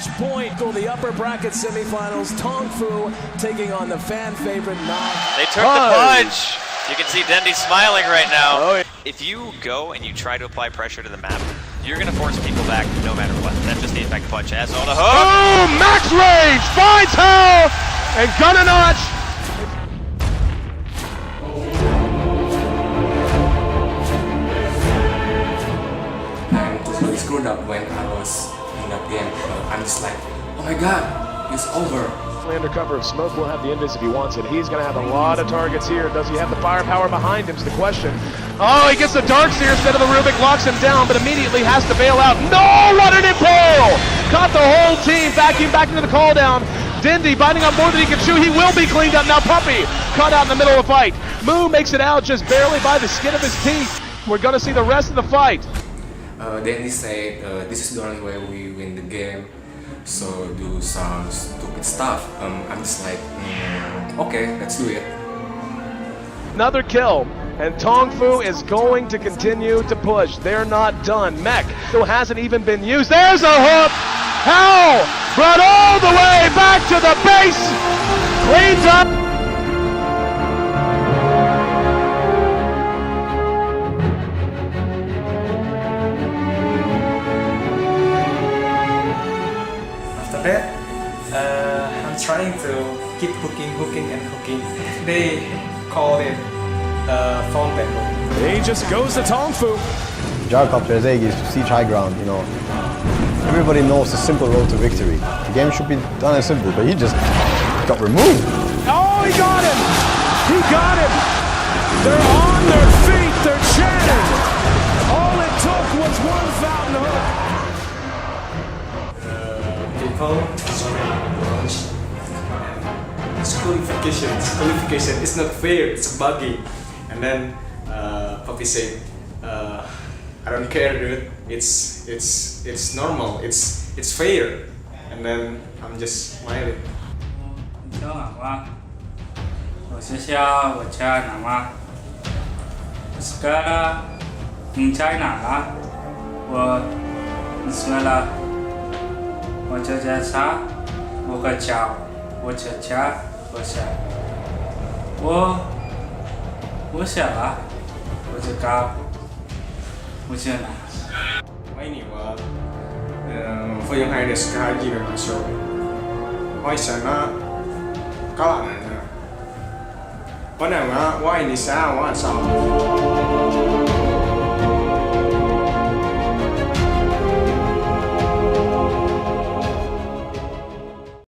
Match point to the upper bracket semifinals. Tong Fu taking on the fan favorite Nalar. They took the plunge. You can see Dendi smiling right now. Oh, yeah. If you go and you try to apply pressure to the map, you're going to force people back no matter what. That's just the impact punch. As on the hook. Oh, max range finds Hell and gun a notch. I'm totally screwed up when I was in that game. I'm just like, oh my god, it's over. Under cover of smoke will have the invis if he wants it. He's going to have a lot of targets here. Does he have the firepower behind him is the question. Oh, he gets the dark seer instead of the Rubik, locks him down, but immediately has to bail out. No, what an impale! Caught the whole team, vacuum back into the call down. Dendi biting up more than he can chew. He will be cleaned up. Now Puppey caught out in the middle of the fight. Moo makes it out just barely by the skin of his teeth. We're going to see the rest of the fight. Dendi said, this is the only way we win the game. So do some stupid stuff. I'm just like, okay, let's do it. Another kill, and Tong Fu is going to continue to push. They're not done. Mech still hasn't even been used. There's a hook! Hell brought all the way back to the base! Cleans up! I'm trying to keep hooking and hooking. They call it fountain hook. He just goes to Tong Fu. Jarkopter's egg is to siege high ground, you know. Everybody knows the simple road to victory. The game should be done as simple, but he just got removed. Oh, he got him! He got him! They're on their feet, they're chanting! All it took was one fountain hook. People launch qualification is not fair, it's buggy. And then Puppey said, I don't care, dude. It's normal. It's fair. And then I'm just smiling. 你知道吗？我学校我家哪吗？ Sekarang China lah. 我 Bismillah. 我这家茶，我个脚，我这家，我想，我想啊，我这高，我这哪？ Mấy niệm phơi yang hai desu ka gì mà show. Why sana có là này nè. Có nào mà why ni sao, why sao?